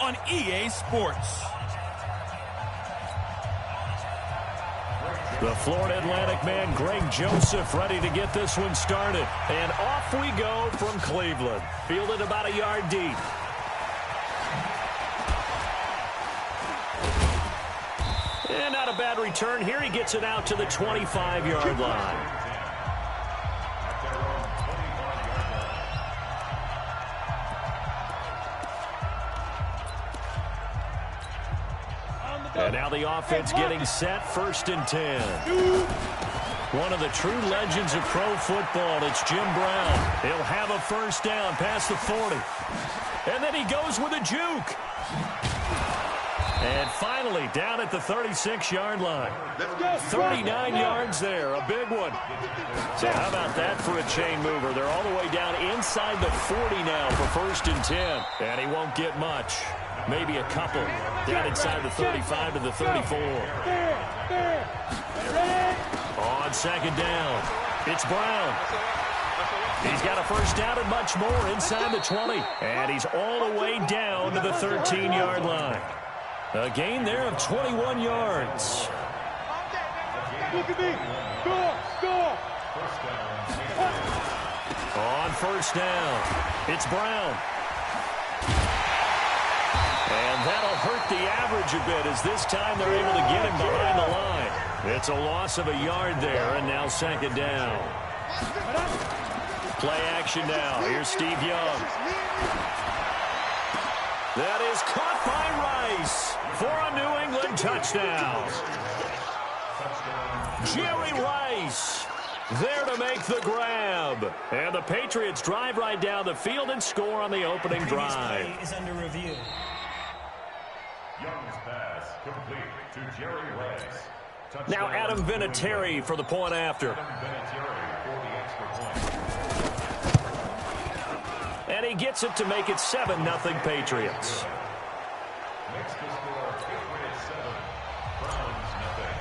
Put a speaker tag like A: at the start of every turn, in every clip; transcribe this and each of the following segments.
A: on EA Sports.
B: The Florida Atlantic man, Greg Joseph, ready to get this one started. And off we go from Cleveland. Fielded about a yard deep. And not a bad return here. He gets it out to the 25-yard line. And now the offense getting set, 1st and 10. One of the true legends of pro football, it's Jim Brown. He'll have a first down past the 40. And then he goes with a juke. And finally, down at the 36-yard line. 39 yards there, a big one. So how about that for a chain mover? They're all the way down inside the 40 now for 1st and 10. And he won't get much. Maybe a couple. Down inside the 35 to the 34. On 2nd down, it's Brown. He's got a first down and much more inside the 20. And he's all the way down to the 13-yard line. A gain there of 21 yards.
C: Look at me. Score.
B: On 1st down, it's Brown. And that'll hurt the average a bit as this time they're able to get him behind the line. It's a loss of a yard there, and now 2nd down. Play action now. Here's Steve Young. That is caught by Rice for a New England touchdown. Jerry Rice there to make the grab. And the Patriots drive right down the field and score on the opening drive.
D: Play is under review.
E: Young's pass complete to Jerry Rice. Touchdown.
B: Now Adam Vinatieri for the point after. And he gets it to make it 7-0 Patriots.
E: Next to score, Patriots 7, Browns nothing.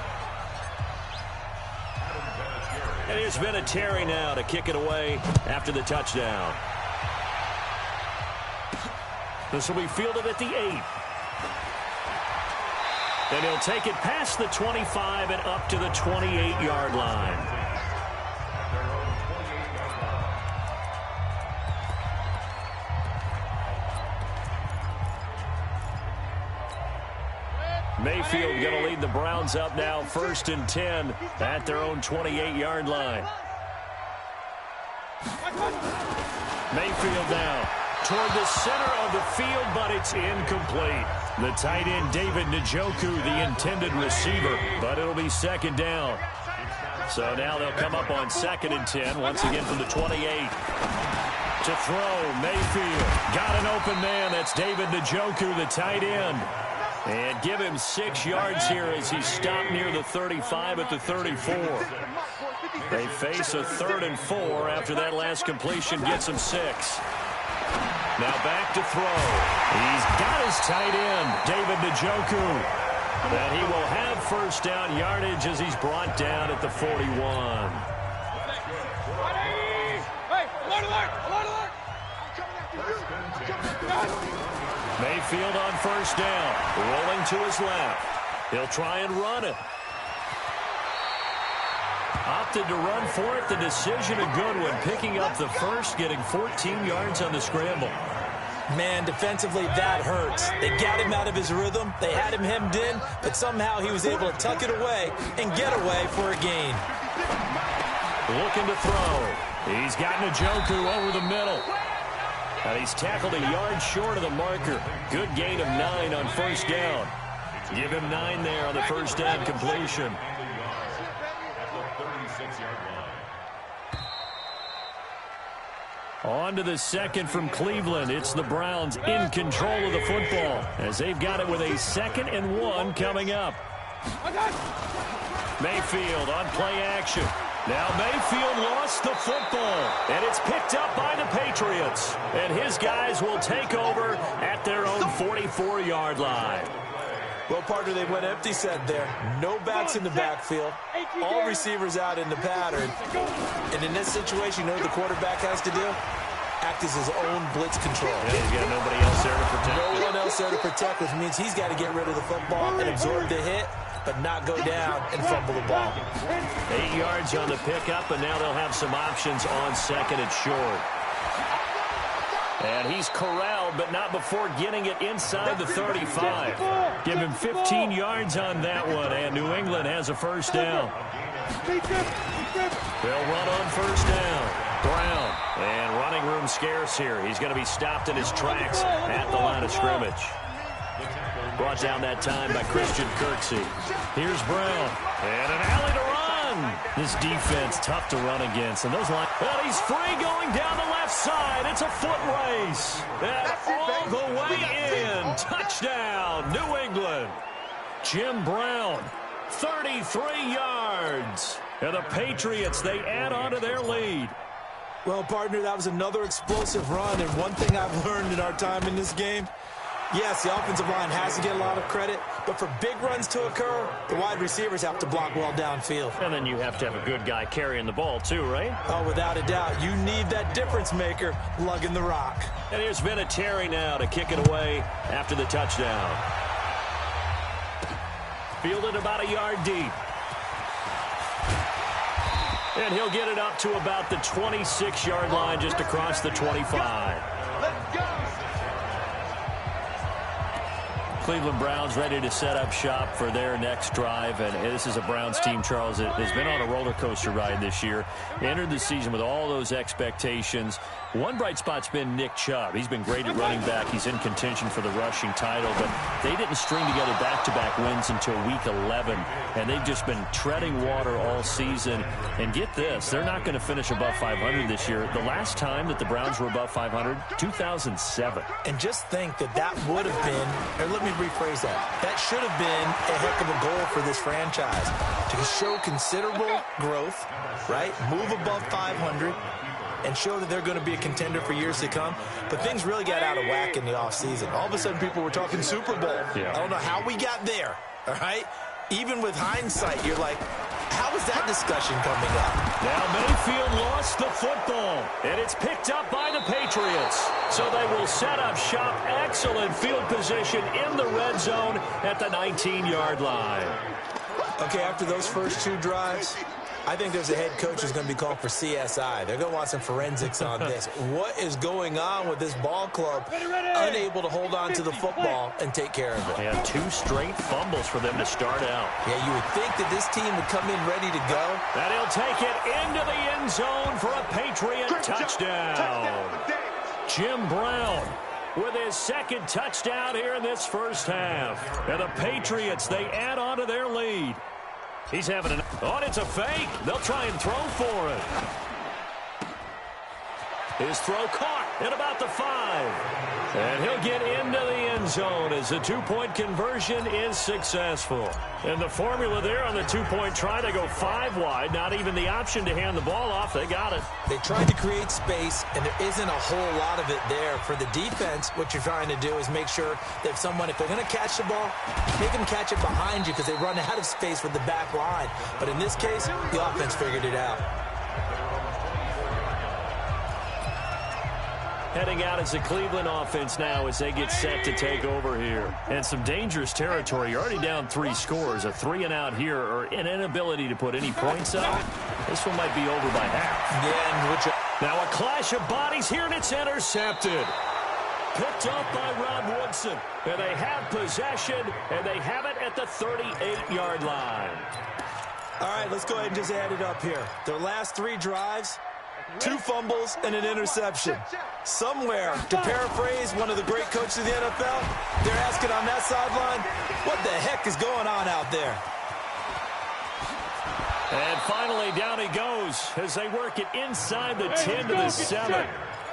B: And here's Vinatieri now to kick it away after the touchdown. This will be fielded at the 8. And he'll take it past the 25 and up to the 28-yard line. Mayfield going to lead the Browns up now, 1st and 10 at their own 28-yard line. Mayfield now toward the center of the field, but it's incomplete. The tight end, David Njoku, the intended receiver, but it'll be 2nd down. So now they'll come up on 2nd and 10, once again from the 28. To throw, Mayfield got an open man. That's David Njoku, the tight end. And give him 6 yards here as he stopped near the 35 at the 34. They face a 3rd and 4 after that last completion gets him 6. Now back to throw. He's got his tight end, David Njoku. And he will have first down yardage as he's brought down at the 41. Mayfield on first down, rolling to his left. He'll try and run it. Opted to run for it. The decision a good one, picking up the first, getting 14 yards on the scramble.
D: Man, defensively, that hurts. They got him out of his rhythm. They had him hemmed in, but somehow he was able to tuck it away and get away for a gain.
B: Looking to throw. He's got Njoku over the middle. And he's tackled a yard short of the marker. Good gain of 9 on first down. Give him 9 there on the first down completion. On to the second from Cleveland. It's the Browns in control of the football as they've got it with a 2nd and 1 coming up. Mayfield on play action. Now Mayfield lost the football, and it's picked up by the Patriots. And his guys will take over at their own 44-yard line.
D: Well, partner, they went empty set there. No backs in the backfield. All receivers out in the pattern. And in this situation, you know what the quarterback has to do? act as his own blitz control.
B: Yeah, he's got nobody else there to protect.
D: No one else there to protect, which means he's got to get rid of the football and absorb the hit, but not go down and fumble the ball.
B: 8 yards on the pickup, and now they'll have some options on second and short. And he's corralled, but not before getting it inside the 35. Give him 15 yards on that one, and New England has a first down. They'll run on first down. Brown, and running room scarce here. He's going to be stopped in his tracks at the line of scrimmage. Brought down that time by Christian Kirksey. Here's Brown, and an alley to run. This defense tough to run against, and those lines. Well, he's free going down the left side. It's a foot race. And all the way in. Touchdown, New England. Jim Brown, 33 yards. And the Patriots, they add on to their lead.
D: Well, partner, that was another explosive run, and one thing I've learned in our time in this game, yes, the offensive line has to get a lot of credit, but for big runs to occur, the wide receivers have to block well downfield.
B: And then you have to have a good guy carrying the ball too, right?
D: Oh, without a doubt. You need that difference maker lugging the rock.
B: And here's Vinatieri now to kick it away after the touchdown. Fielded about a yard deep. And he'll get it up to about the 26-yard line, just across the 25.
C: Let's go.
B: Cleveland Browns ready to set up shop for their next drive. And this is a Browns team, Charles, that has been on a roller coaster ride this year. Entered the season with all those expectations. One bright spot's been Nick Chubb. He's been great at running back. He's in contention for the rushing title. But they didn't string together back-to-back wins until week 11. And they've just been treading water all season. And get this, they're not going to finish above 500 this year. The last time that the Browns were above 500, 2007.
D: And just think that would have been, or let me rephrase that, that should have been a heck of a goal for this franchise. To show considerable growth, right? Move above 500. And show that they're going to be a contender for years to come. But things really got out of whack in the offseason. All of a sudden, people were talking Super Bowl.
B: Yeah.
D: I don't know how we got there, all right? Even with hindsight, you're like, how is that discussion coming up?
B: Now Mayfield lost the football, and it's picked up by the Patriots. So they will set up shop. Excellent field position in the red zone at the 19-yard line.
D: Okay, after those first two drives, I think there's a head coach who's going to be called for CSI. They're going to want some forensics on this. What is going on with this ball club? Unable to hold on to the football and take care of it.
B: They have 2 straight fumbles for them to start out.
D: Yeah, you would think that this team would come in ready to go.
B: And he'll take it into the end zone for a Patriot touchdown. Jim Brown with his second touchdown here in this first half. And the Patriots, they add on to their lead. He's having an... Oh, it's a fake. They'll try and throw for it. His throw caught at about the 5. And he'll get into the end zone as the 2-point conversion is successful. And the formula there on the 2-point try, they go 5 wide. Not even the option to hand the ball off. They got it.
D: They tried to create space, and there isn't a whole lot of it there. For the defense, what you're trying to do is make sure that if they're going to catch the ball, make them catch it behind you because they run out of space with the back line. But in this case, the offense figured it out.
B: Heading out as the Cleveland offense now as they get set to take over here. And some dangerous territory. You're already down 3 scores. A 3-and-out here or an inability to put any points up. This one might be over by half.
D: Yeah,
B: now a clash of bodies here, and it's intercepted. Picked up by Rod Woodson. And they have possession, and they have it at the 38-yard line.
D: All right, let's go ahead and just add it up here. Their last 3 drives, 2 fumbles and an interception. Somewhere, to paraphrase one of the great coaches of the NFL, they're asking on that sideline, what the heck is going on out there?
B: And finally, down he goes as they work it inside the 10 to the 7.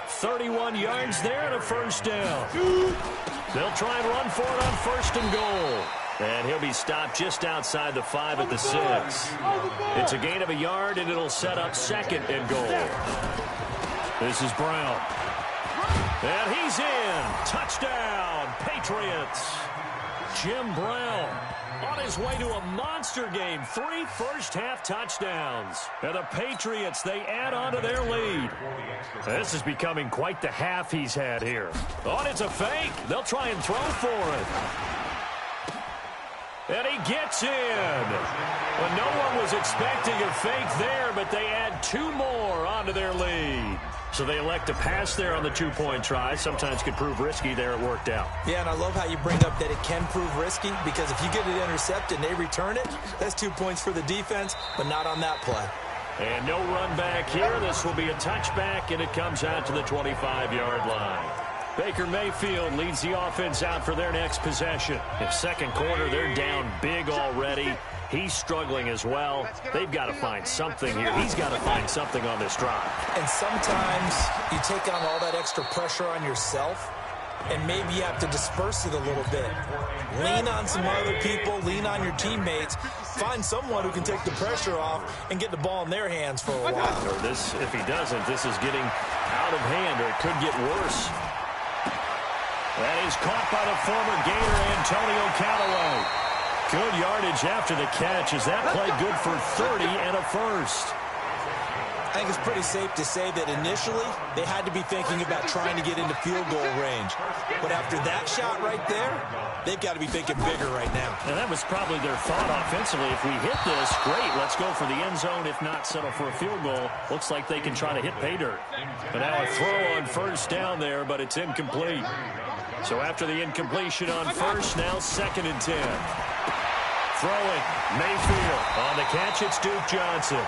B: 31 yards there and a first down. They'll try and run for it on first and goal. And he'll be stopped just outside the 5 at the 6. It's a gain of a yard, and it'll set up second and goal. This is Brown. And he's in. Touchdown, Patriots. Jim Brown on his way to a monster game. 3 first-half touchdowns. And the Patriots, they add on to their lead. This is becoming quite the half he's had here. Oh, it's a fake. They'll try and throw for it. And he gets in. Well, no one was expecting a fake there, but they add 2 more onto their lead. So they elect to pass there on the 2-point try. Sometimes could prove risky. There it worked out.
D: Yeah, and I love how you bring up that it can prove risky, because if you get it intercepted and they return it, that's 2 points for the defense, but not on that play.
B: And no run back here. This will be a touchback, and it comes out to the 25-yard line. Baker Mayfield leads the offense out for their next possession. In second quarter, they're down big already. He's struggling as well. They've got to find something here. He's got to find something on this drive.
D: And sometimes you take on all that extra pressure on yourself, and maybe you have to disperse it a little bit. Lean on some other people. Lean on your teammates. Find someone who can take the pressure off and get the ball in their hands for a while.
B: Or this, if he doesn't, this is getting out of hand, or it could get worse. That is caught by the former Gator, Antonio Callaway. Good yardage after the catch. Is that play good for 30 and a first?
D: I think it's pretty safe to say that initially they had to be thinking about trying to get into field goal range. But after that shot right there, they've got to be thinking bigger right now.
B: And that was probably their thought offensively. If we hit this, great, let's go for the end zone. If not, settle for a field goal. Looks like they can try to hit pay dirt. But now a throw on first down there, but it's incomplete. So after the incompletion on first, now 2nd and 10. Throwing, Mayfield. On the catch, it's Duke Johnson.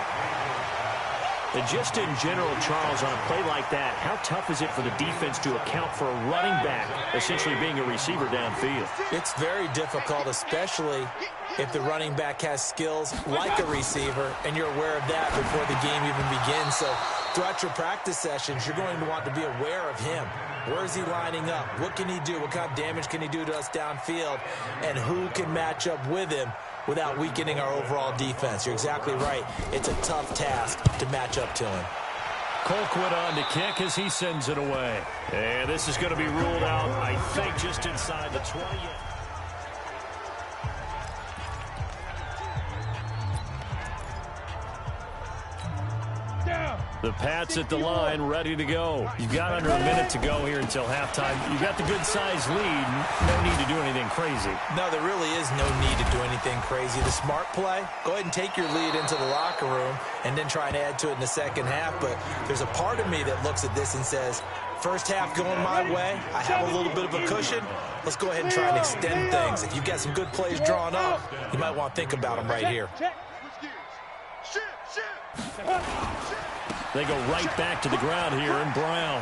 B: And just in general, Charles, on a play like that, how tough is it for the defense to account for a running back essentially being a receiver downfield?
D: It's very difficult, especially if the running back has skills like a receiver, and you're aware of that before the game even begins. So throughout your practice sessions, you're going to want to be aware of him. Where is he lining up? What can he do? What kind of damage can he do to us downfield? And who can match up with him without weakening our overall defense? You're exactly right. It's a tough task to match up to him.
B: Colquitt on to kick as he sends it away. And this is going to be ruled out, I think, just inside the 20. The Pats at the line, ready to go. You've got under a minute to go here until halftime. You've got the good-sized lead. No need to do anything crazy.
D: No, there really is no need to do anything crazy. The smart play, go ahead and take your lead into the locker room and then try and add to it in the second half. But there's a part of me that looks at this and says, first half going my way, I have a little bit of a cushion. Let's go ahead and try and extend things. If you've got some good plays drawn up, you might want to think about them right here.
B: They go right back to the ground here, and Brown.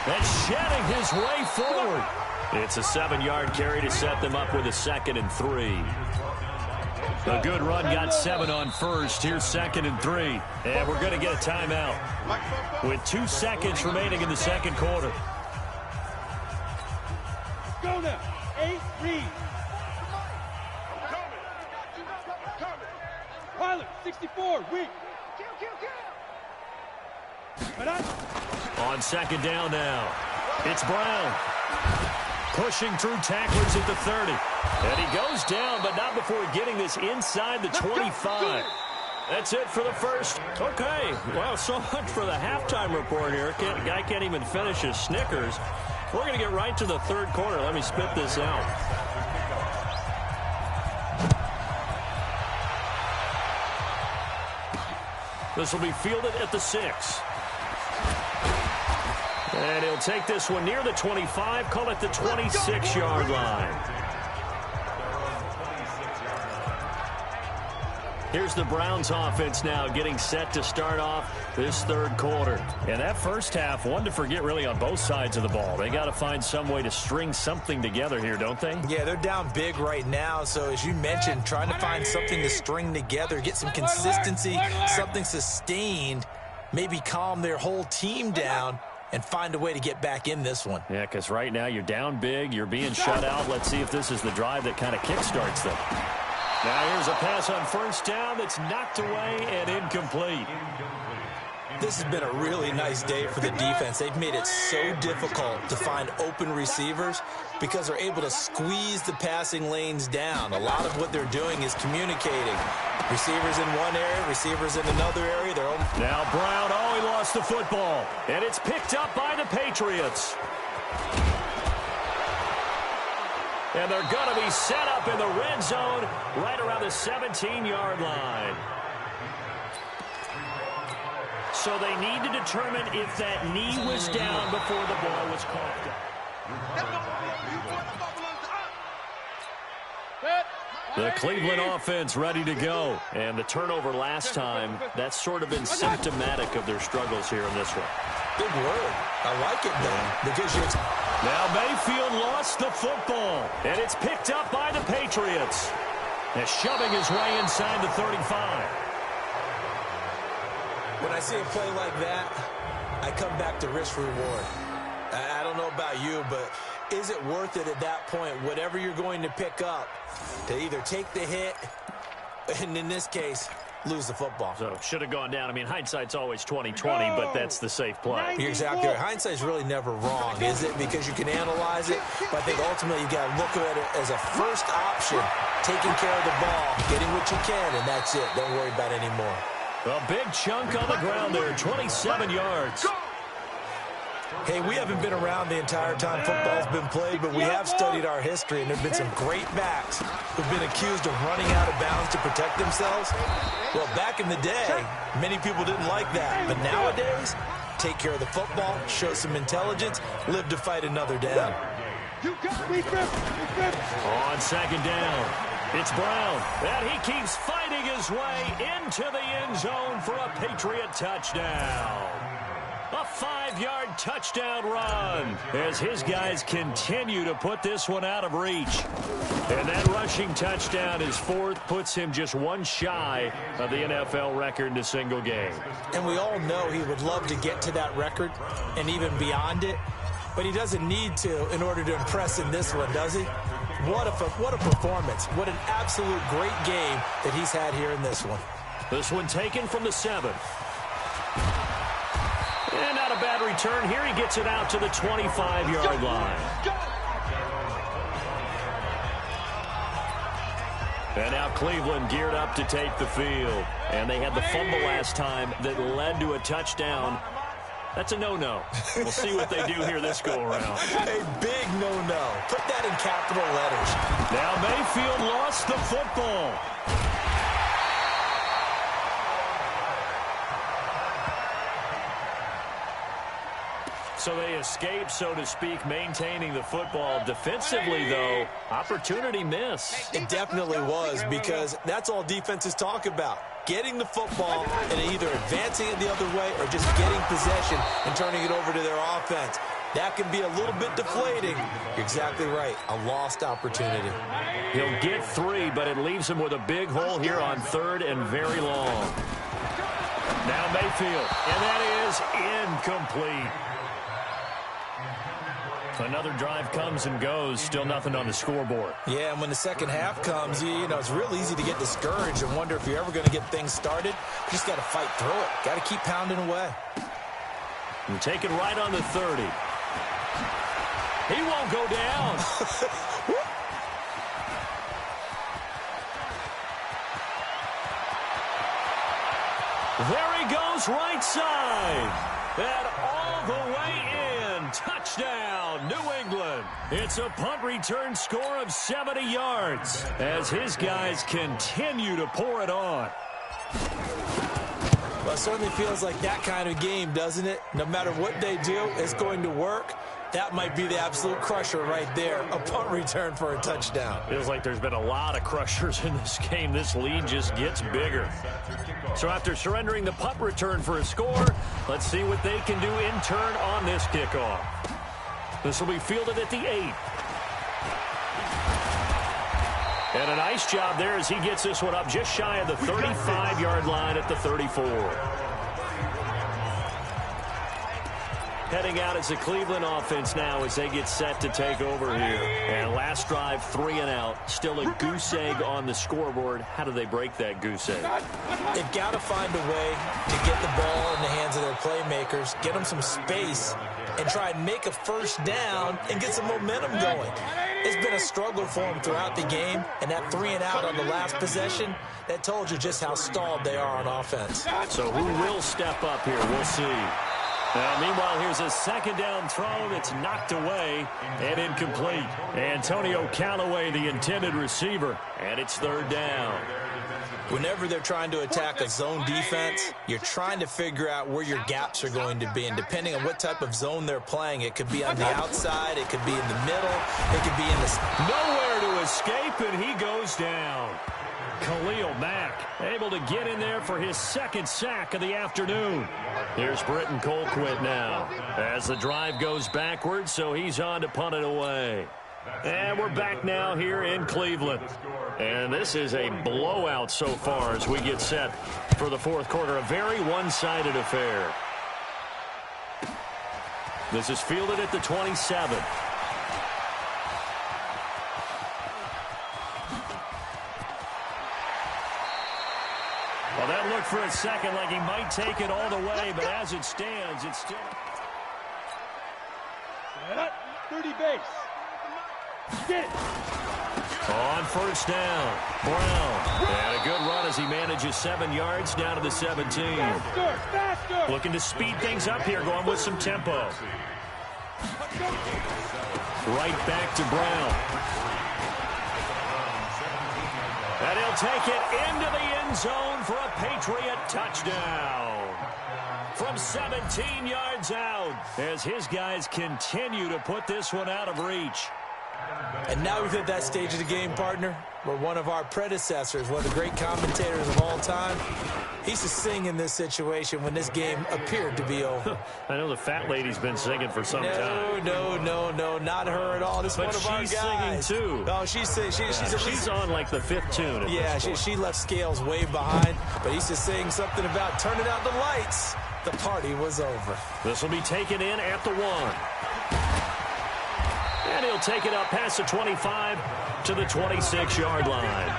B: That's shedding his way forward. It's a 7-yard carry to set them up with a 2nd and 3. A good run got 7 on first. Here's 2nd and 3. And we're going to get a timeout with 2 seconds remaining in the second quarter.
C: Go now. 8, read. Pilot, 64, weak.
B: On 2nd down now, it's Brown. Pushing through tacklers at the 30. And he goes down, but not before getting this inside the 25. That's it for the first. Okay, well, so much for the halftime report here. Guy can't even finish his Snickers. We're going to get right to the third quarter. Let me spit this out. This will be fielded at the 6. And he'll take this one near the 25, call it the 26-yard line. Here's the Browns offense now getting set to start off this third quarter. And that first half, one to forget really on both sides of the ball. They got to find some way to string something together here, don't they?
D: Yeah, they're down big right now. So as you mentioned, trying to find something to string together, get some consistency, something sustained, maybe calm their whole team down and find a way to get back in this one.
B: Yeah, because right now you're down big, you're being shut out. Let's see if this is the drive that kind of kickstarts them. Now here's a pass on first down that's knocked away and incomplete.
D: This has been a really nice day for the defense. They've made it so difficult to find open receivers because they're able to squeeze the passing lanes down. A lot of what they're doing is communicating. Receivers in one area, receivers in another area.
B: Now Brown, he lost the football. And it's picked up by the Patriots. And they're going to be set up in the red zone right around the 17-yard line. So they need to determine if that knee was down before the ball was called. The Cleveland offense ready to go. And the turnover last time, that's sort of been symptomatic of their struggles here in this one.
D: Big word. I like it, though, because you're...
B: Now Mayfield lost the football, and it's picked up by the Patriots. They're shoving his way inside the 35.
D: When I see a play like that, I come back to risk-reward. I don't know about you, but is it worth it at that point, whatever you're going to pick up, to either take the hit, and in this case, lose the football?
B: So should have gone down. I mean, hindsight's always 20/20, but that's the safe play.
D: You're exactly right. Hindsight's really never wrong, is it? Because you can analyze it, but I think ultimately you got to look at it as a first option, taking care of the ball, getting what you can, and that's it. Don't worry about it anymore.
B: A big chunk on the ground there, 27 yards.
D: Hey, we haven't been around the entire time football's been played, but we have studied our history, and there have been some great backs who've been accused of running out of bounds to protect themselves. Well, back in the day, many people didn't like that. But nowadays, take care of the football, show some intelligence, live to fight another down.
B: On second down, it's Brown. And he keeps fighting his way into the end zone for a Patriot touchdown. A 5-yard touchdown run as his guys continue to put this one out of reach. And that rushing touchdown, his fourth, puts him just one shy of the NFL record in a single game.
D: And we all know he would love to get to that record and even beyond it, but he doesn't need to in order to impress in this one, does he? What a performance. What an absolute great game that he's had here in this one.
B: This one taken from the 7th. And not a bad return here. He gets it out to the 25-yard line. And now Cleveland geared up to take the field. And they had the fumble last time that led to a touchdown. That's a no-no. We'll see what they do here this go-around.
D: A big no-no. Put that in capital letters.
B: Now Mayfield lost the football. So they escape, so to speak, maintaining the football. Defensively, though, opportunity miss.
D: It definitely was, because that's all defenses talk about. Getting the football and either advancing it the other way or just getting possession and turning it over to their offense. That can be a little bit deflating. You're exactly right. A lost opportunity.
B: He'll get 3, but it leaves him with a big hole here on 3rd and very long. Now Mayfield, and that is incomplete. Another drive comes and goes, still nothing on the scoreboard.
D: Yeah, and when the second half comes, you know, it's real easy to get discouraged and wonder if you're ever going to get things started. You just got to fight through it. Got to keep pounding away.
B: And take it right on the 30. He won't go down. There he goes, right side. And all the way in. Touchdown, New England. It's a punt return score of 70 yards as his guys continue to pour it on.
D: Well, it certainly feels like that kind of game, doesn't it? No matter what they do, it's going to work. That might be the absolute crusher right there, a punt return for a touchdown.
B: Feels like there's been a lot of crushers in this game. This lead just gets bigger. So after surrendering the punt return for a score, let's see what they can do in turn on this kickoff. This will be fielded at the 8. And a nice job there as he gets this one up just shy of the 35-yard line at the 34. heading out as the Cleveland offense now as they get set to take over here. And last drive, 3 and out. Still a goose egg on the scoreboard. How do they break that goose egg?
D: They've got to find a way to get the ball in the hands of their playmakers, get them some space, and try and make a first down and get some momentum going. It's been a struggle for them throughout the game, and that 3 and out on the last possession, that told you just how stalled they are on offense.
B: So who will step up here? We'll see. Meanwhile, here's a second down throw that's knocked away and incomplete. Antonio Callaway, the intended receiver, and it's 3rd down.
D: Whenever they're trying to attack a zone defense, you're trying to figure out where your gaps are going to be. And depending on what type of zone they're playing, it could be on the outside, it could be in the middle, it could be in the...
B: Nowhere to escape, and he goes down. Khalil Mack able to get in there for his 2nd sack of the afternoon. Here's Britton Colquitt now as the drive goes backwards, so he's on to punt it away. And we're back now here in Cleveland. And this is a blowout so far as we get set for the 4th quarter. A very one-sided affair. This is fielded at the 27. Well, that looked for a second like he might take it all the way, but as it stands, it's still...
C: 30 base. Get it.
B: On first down, Brown. And a good run as he manages 7 yards down to the 17.
C: Faster.
B: Looking to speed things up here, going with some tempo. Right back to Brown. And he'll take it into the end zone for a Patriot touchdown. From 17 yards out as his guys continue to put this one out of reach.
D: And now we've hit that stage of the game, partner, where one of our predecessors, one of the great commentators of all time, he used to sing in this situation when this game appeared to be over.
B: I know the fat lady's been singing for some time.
D: No, not her at all. This is one of our guys.
B: But she's singing, too.
D: No, she's
B: on like the 5th tune.
D: Yeah, she left Scales way behind, but he used to sing something about turning out the lights. The party was over.
B: This will be taken in at the 1. And he'll take it up past the 25 to the 26-yard line.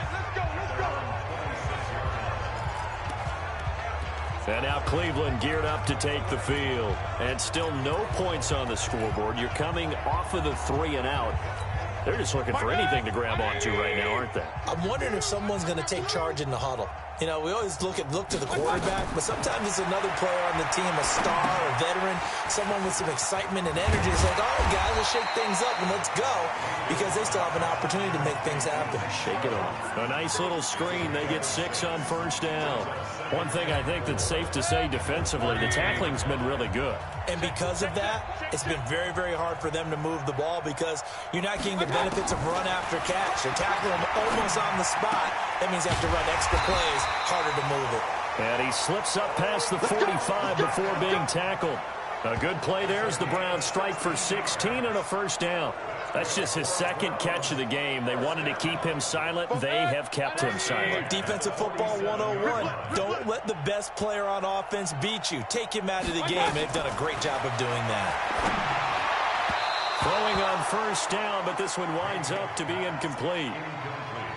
B: And now Cleveland geared up to take the field. And still no points on the scoreboard. You're coming off of the 3 and out. They're just looking for anything to grab onto right now, aren't they?
D: I'm wondering if someone's going to take charge in the huddle. You know, we always look to the quarterback, but sometimes it's another player on the team, a star, a veteran, someone with some excitement and energy. It's like, all right, guys, let's shake things up and let's go, because they still have an opportunity to make things happen.
B: Shake it off. A nice little screen. They get 6 on first down. One thing I think that's safe to say defensively, the tackling's been really good.
D: And because of that, it's been very, very hard for them to move the ball because you're not getting the benefits of run after catch. You're tackling them almost on the spot. That means you have to run extra plays, harder to move it.
B: And he slips up past the 45 before being tackled. A good play there as the Browns strike for 16 and a first down. That's just his 2nd catch of the game. They wanted to keep him silent. They have kept him silent.
D: Defensive football 101. Don't let the best player on offense beat you. Take him out of the game. They've done a great job of doing that.
B: Throwing on first down, but this one winds up to be incomplete.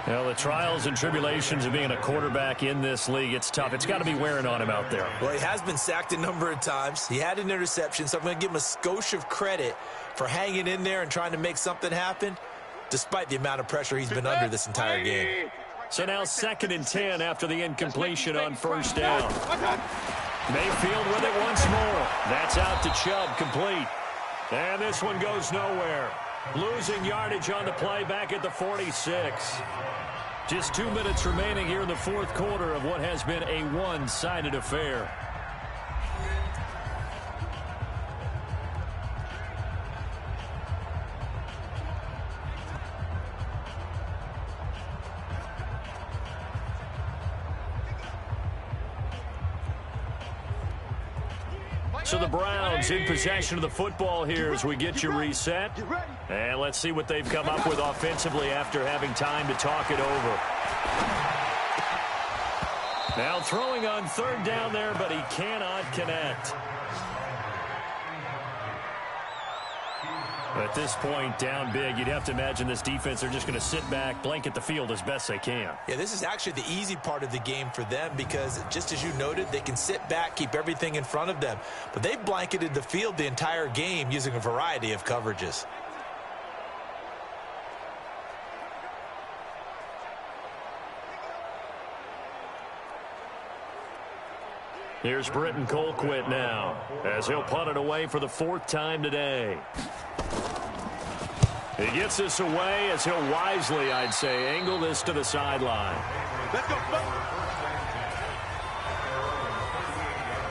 B: Well, the trials and tribulations of being a quarterback in this league, it's tough. It's got to be wearing on him out there.
D: Well, he has been sacked a number of times. He had an interception, so I'm going to give him a skosh of credit for hanging in there and trying to make something happen, despite the amount of pressure he's been under this entire game.
B: So now 2nd and 10 after the incompletion on first down. Mayfield with it once more. That's out to Chubb, complete. And this one goes nowhere. Losing yardage on the play back at the 46. Just 2 minutes remaining here in the 4th quarter of what has been a one-sided affair. So the Browns in possession of the football here as we get you reset. And let's see what they've come up with offensively after having time to talk it over. Now throwing on 3rd down there, but he cannot connect. At this point, down big, you'd have to imagine this defense are just going to sit back, blanket the field as best they can.
D: Yeah, this is actually the easy part of the game for them because, just as you noted, they can sit back, keep everything in front of them. But they've blanketed the field the entire game using a variety of coverages.
B: Here's Britton Colquitt now as he'll punt it away for the 4th time today. He gets this away as he'll wisely, I'd say, angle this to the sideline.
C: Let's go.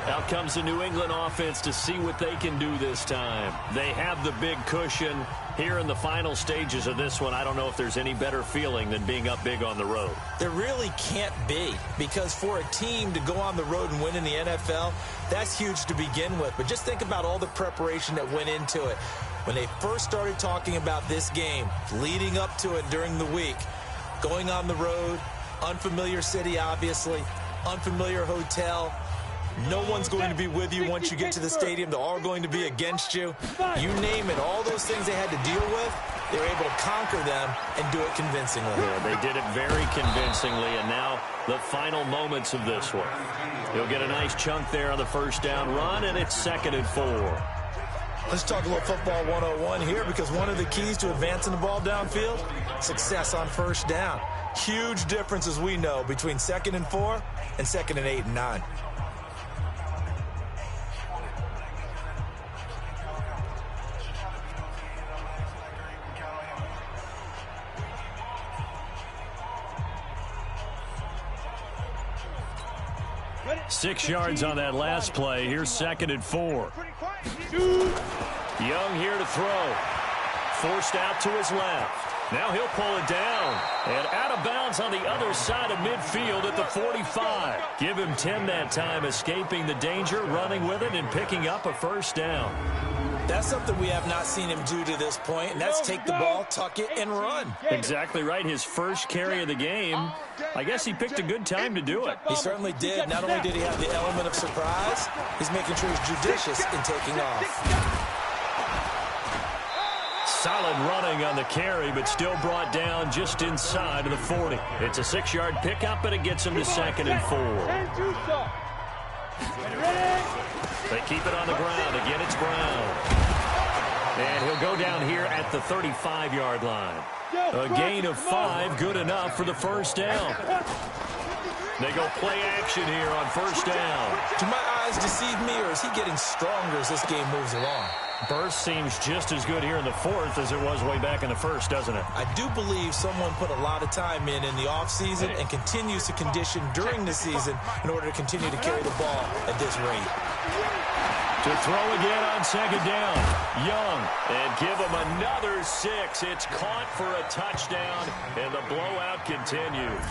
B: Out comes the New England offense to see what they can do this time. They have the big cushion here in the final stages of this one. I don't know if there's any better feeling than being up big on the road.
D: There really can't be, because for a team to go on the road and win in the NFL, that's huge to begin with. But just think about all the preparation that went into it. When they first started talking about this game, leading up to it during the week, going on the road, unfamiliar city, obviously, unfamiliar hotel. No one's going to be with you once you get to the stadium. They're all going to be against you. You name it, all those things they had to deal with, they were able to conquer them and do it convincingly.
B: Yeah, they did it very convincingly, and now the final moments of this one. He'll get a nice chunk there on the first down run, and it's 2nd and 4.
D: Let's talk a little football 101 here, because one of the keys to advancing the ball downfield, success on first down. Huge difference, as we know, between 2nd and 4 and 2nd and 8 and 9.
B: Six yards on that last play. Here's 2nd and 4. Young here to throw. Forced out to his left. Now he'll pull it down. And out of bounds on the other side of midfield at the 45. Give him 10 that time, escaping the danger, running with it, and picking up a first down.
D: That's something we have not seen him do to this point, and that's take the ball, tuck it, and run.
B: Exactly right. His first carry of the game. I guess he picked a good time to do it.
D: He certainly did. Not only did he have the element of surprise, he's making sure he's judicious in taking off.
B: Solid running on the carry, but still brought down just inside of the 40. It's a 6-yard pickup, and it gets him to 2nd and 4. They keep it on the ground. Again, it's Brown. And he'll go down here at the 35-yard line. A gain of 5, good enough for the first down. They go play action here on first down.
D: Do my eyes deceive me, or is he getting stronger as this game moves along?
B: Burst seems just as good here in the 4th as it was way back in the 1st, doesn't it?
D: I do believe someone put a lot of time in the offseason and continues to condition during the season in order to continue to carry the ball at this rate.
B: To throw again on 2nd down. Young, and give him another 6. It's caught for a touchdown, and the blowout continues.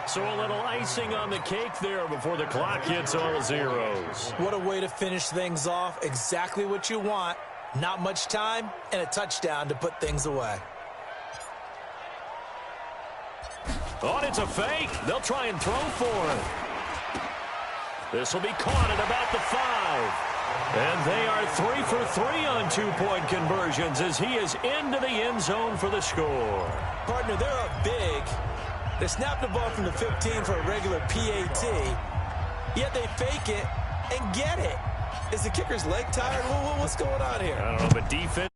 B: So a little icing on the cake there before the clock hits all zeros.
D: What a way to finish things off. Exactly what you want. Not much time and a touchdown to put things away.
B: Oh, it's a fake. They'll try and throw for it. This will be caught at about the 5. And they are 3 for 3 on 2-point conversions as he is into the end zone for the score.
D: Partner, they're up big. They snap the ball from the 15 for a regular PAT, yet they fake it and get it. Is the kicker's leg tired? What's going on here?
B: I don't know, but defense.